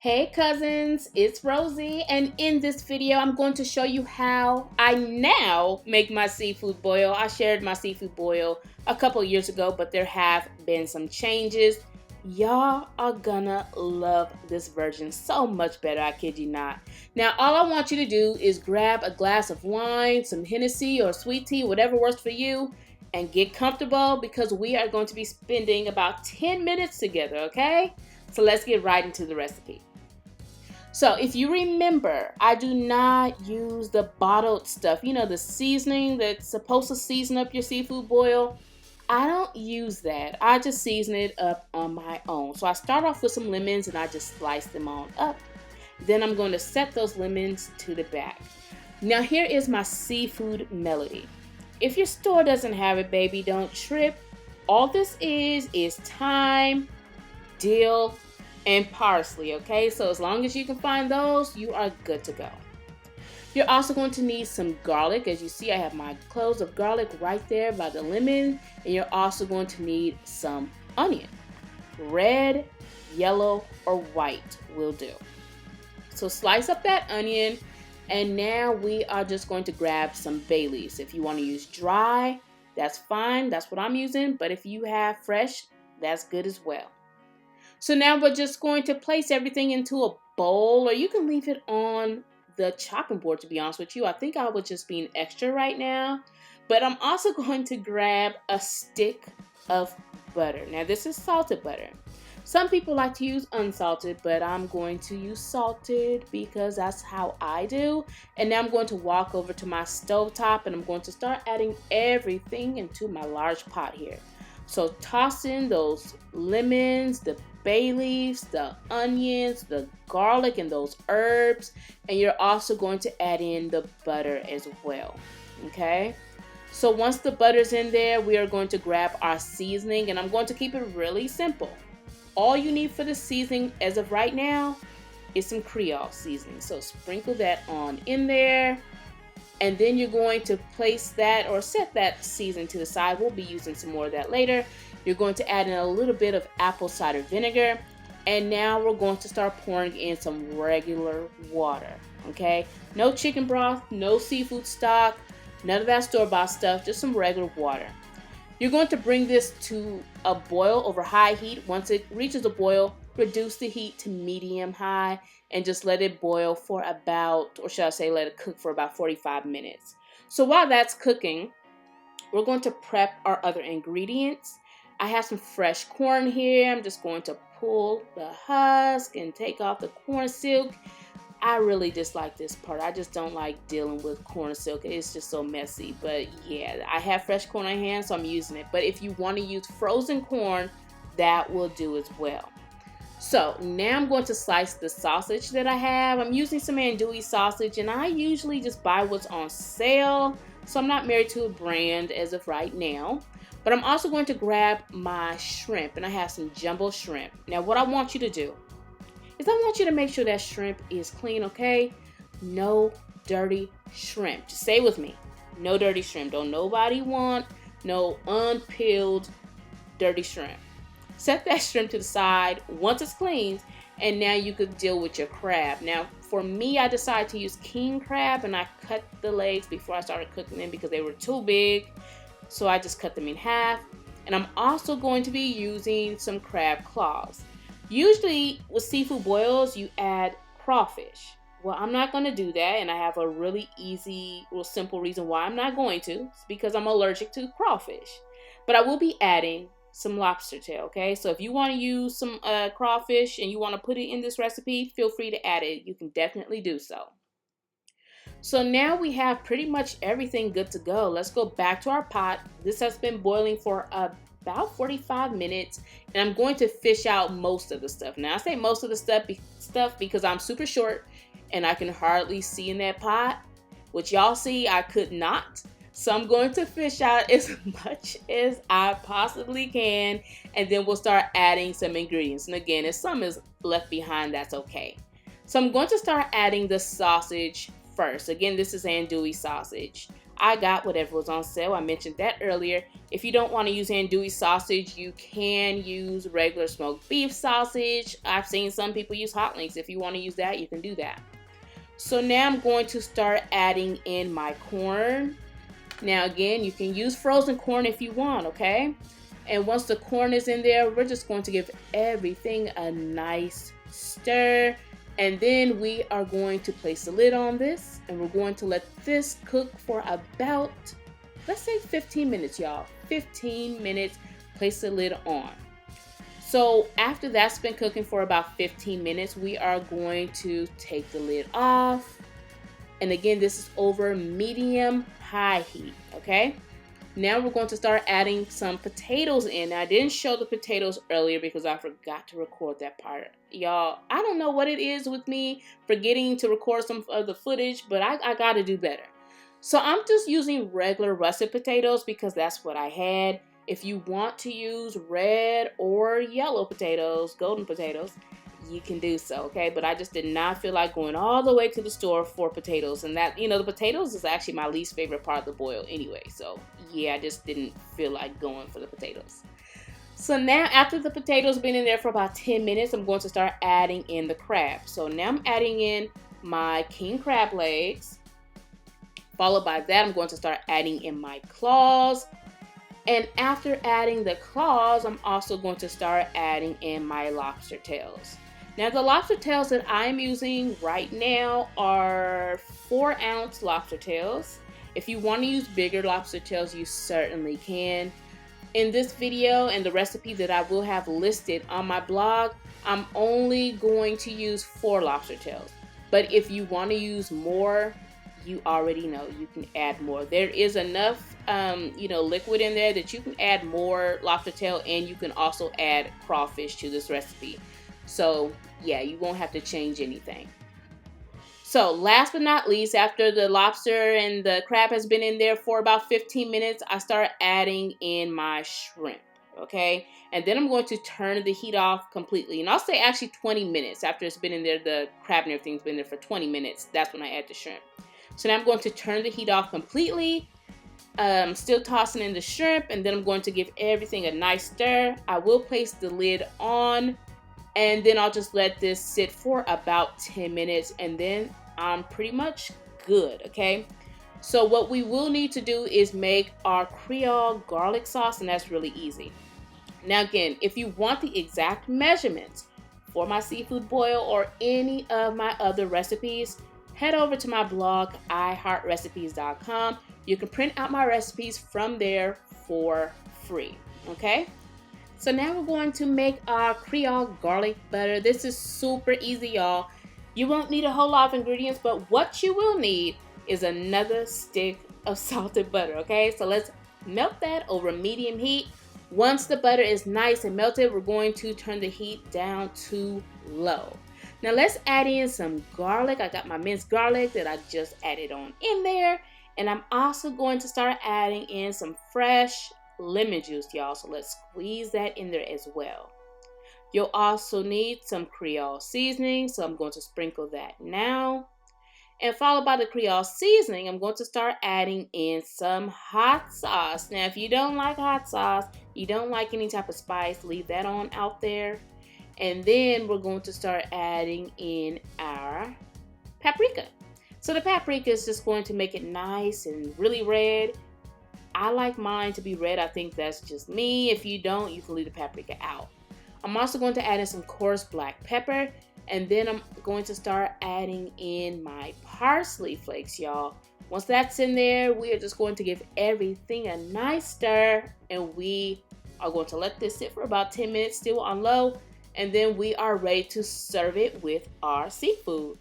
Hey cousins, it's Rosie, and in this video I'm going to show you how I now make my seafood boil. I shared my seafood boil a couple years ago, but there have been some changes. Y'all are gonna love this version so much better, I kid you not. Now all I want you to do is grab a glass of wine, some Hennessy or sweet tea, whatever works for you, and get comfortable because we are going to be spending about 10 minutes together, okay? So let's get right into the recipe. So if you remember, I do not use the bottled stuff. You know, the seasoning that's supposed to season up your seafood boil. I don't use that. I just season it up on my own. So I start off with some lemons and I just slice them on up. Then I'm going to set those lemons to the back. Now here is my seafood melody. If your store doesn't have it, baby, don't trip. All this is thyme, dill, and parsley, okay? So as long as you can find those, you are good to go. You're also going to need some garlic. As you see, I have my cloves of garlic right there by the lemon. And you're also going to need some onion. Red, yellow, or white will do. So slice up that onion. And now we are just going to grab some bay leaves. If you want to use dry, that's fine. That's what I'm using. But if you have fresh, that's good as well. So now we're just going to place everything into a bowl, or you can leave it on the chopping board, to be honest with you. I think I was just being extra right now. But I'm also going to grab a stick of butter. Now this is salted butter. Some people like to use unsalted, but I'm going to use salted because that's how I do. And now I'm going to walk over to my stovetop and I'm going to start adding everything into my large pot here. So toss in those lemons, the bay leaves, the onions, the garlic, and those herbs. And you're also going to add in the butter as well, okay? So once the butter's in there, we are going to grab our seasoning, and I'm going to keep it really simple. All you need for the seasoning as of right now is some Creole seasoning. So sprinkle that on in there. And then you're going to place that or set that seasoning to the side. We'll be using some more of that later. You're going to add in a little bit of apple cider vinegar. And now we're going to start pouring in some regular water, okay? No chicken broth, no seafood stock, none of that store-bought stuff, just some regular water. You're going to bring this to a boil over high heat. Once it reaches a boil, reduce the heat to medium-high and just let it boil for about, or should I say let it cook for about 45 minutes. So while that's cooking, we're going to prep our other ingredients. I have some fresh corn here. I'm just going to pull the husk and take off the corn silk. I really dislike this part. I just don't like dealing with corn silk. It's just so messy. But yeah, I have fresh corn on hand, so I'm using it. But if you want to use frozen corn, that will do as well. So now I'm going to slice the sausage that I have. I'm using some andouille sausage, and I usually just buy what's on sale. So I'm not married to a brand as of right now. But I'm also going to grab my shrimp, and I have some jumbo shrimp. Now what I want you to do is I want you to make sure that shrimp is clean, okay? No dirty shrimp. Just say it with me. No dirty shrimp. Don't nobody want no unpeeled dirty shrimp. Set that shrimp to the side once it's cleaned, and now you could deal with your crab. Now, for me, I decided to use king crab, and I cut the legs before I started cooking them because they were too big. So I just cut them in half. And I'm also going to be using some crab claws. Usually with seafood boils, you add crawfish. Well, I'm not going to do that, and I have a really easy, real simple reason why I'm not going to. It's because I'm allergic to crawfish. But I will be adding some lobster tail, okay? So if you want to use some crawfish and you want to put it in this recipe, feel free to add it. You can definitely do so. So now we have pretty much everything good to go. Let's go back to our pot. This has been boiling for about 45 minutes, and I'm going to fish out most of the stuff. Now I say most of the stuff because I'm super short and I can hardly see in that pot, which y'all see I could not. So I'm going to fish out as much as I possibly can, and then we'll start adding some ingredients. And again, if some is left behind, that's okay. So I'm going to start adding the sausage first. Again, this is andouille sausage. I got whatever was on sale. I mentioned that earlier. If you don't want to use andouille sausage, you can use regular smoked beef sausage. I've seen some people use hot links. If you want to use that, you can do that. So now I'm going to start adding in my corn. Now again, you can use frozen corn if you want, okay? And once the corn is in there, we're just going to give everything a nice stir. And then we are going to place the lid on this, and we're going to let this cook for about, let's say 15 minutes, y'all. 15 minutes, place the lid on. So after that's been cooking for about 15 minutes, we are going to take the lid off. And again, this is over medium-high heat, okay? Now we're going to start adding some potatoes in. Now, I didn't show the potatoes earlier because I forgot to record that part. Y'all, I don't know what it is with me forgetting to record some of the footage, but I got to do better. So I'm just using regular russet potatoes because that's what I had. If you want to use red or yellow potatoes, golden potatoes, you can do so, okay? But I just did not feel like going all the way to the store for potatoes. And that, you know, the potatoes is actually my least favorite part of the boil anyway. So yeah, I just didn't feel like going for the potatoes. So now after the potatoes been in there for about 10 minutes, I'm going to start adding in the crab. So now I'm adding in my king crab legs. Followed by that, I'm going to start adding in my claws. And after adding the claws, I'm also going to start adding in my lobster tails. Now the lobster tails that I'm using right now are 4-ounce lobster tails. If you want to use bigger lobster tails, you certainly can. In this video and the recipe that I will have listed on my blog, I'm only going to use 4 lobster tails. But if you want to use more, you already know you can add more. There is enough liquid in there that you can add more lobster tail, and you can also add crawfish to this recipe. So yeah, you won't have to change anything. So last but not least, after the lobster and the crab has been in there for about 15 minutes, I start adding in my shrimp, okay? And then I'm going to turn the heat off completely. And I'll say actually 20 minutes after it's been in there, the crab and everything's been there for 20 minutes. That's when I add the shrimp. So now I'm going to turn the heat off completely. Still tossing in the shrimp, and then I'm going to give everything a nice stir. I will place the lid on, and then I'll just let this sit for about 10 minutes, and then I'm pretty much good, okay? So what we will need to do is make our Creole garlic sauce, and that's really easy. Now again, if you want the exact measurements for my seafood boil or any of my other recipes, head over to my blog, iheartrecipes.com. You can print out my recipes from there for free, okay? So now we're going to make our Creole garlic butter. This is super easy, y'all. You won't need a whole lot of ingredients, but what you will need is another stick of salted butter, okay? So let's melt that over medium heat. Once the butter is nice and melted, we're going to turn the heat down to low. Now let's add in some garlic. I got my minced garlic that I just added on in there. And I'm also going to start adding in some fresh lemon juice, y'all. So let's squeeze that in there as well. You'll also need some Creole seasoning. So I'm going to sprinkle that now. And followed by the Creole seasoning, I'm going to start adding in some hot sauce. Now, if you don't like hot sauce, you don't like any type of spice, leave that on out there. And then we're going to start adding in our paprika. So the paprika is just going to make it nice and really red. I like mine to be red. I think that's just me. If you don't, you can leave the paprika out. I'm also going to add in some coarse black pepper. And then I'm going to start adding in my parsley flakes, y'all. Once that's in there, we are just going to give everything a nice stir. And we are going to let this sit for about 10 minutes still on low. And then we are ready to serve it with our seafood.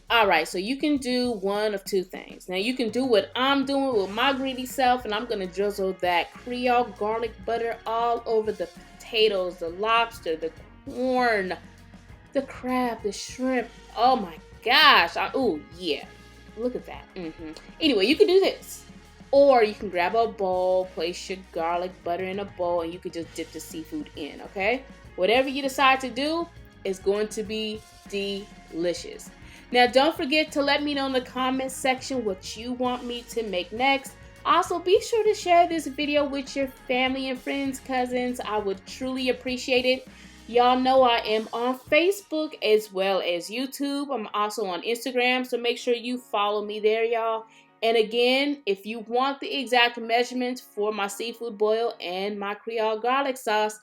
All right, so you can do one of two things. Now you can do what I'm doing with my greedy self, and I'm gonna drizzle that Creole garlic butter all over the potatoes, the lobster, the corn, the crab, the shrimp. Oh my gosh. Oh yeah, look at that. Anyway, you can do this. Or you can grab a bowl, place your garlic butter in a bowl, and you can just dip the seafood in, okay? Whatever you decide to do is going to be delicious. Now, don't forget to let me know in the comments section what you want me to make next. Also, be sure to share this video with your family and friends, cousins. I would truly appreciate it. Y'all know I am on Facebook as well as YouTube. I'm also on Instagram, so make sure you follow me there, y'all. And again, if you want the exact measurements for my seafood boil and my Creole garlic sauce,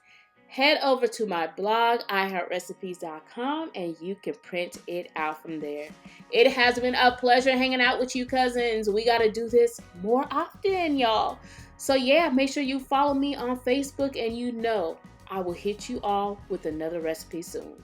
head over to my blog, iHeartRecipes.com, and you can print it out from there. It has been a pleasure hanging out with you, cousins. We got to do this more often, y'all. So yeah, make sure you follow me on Facebook, and you know I will hit you all with another recipe soon.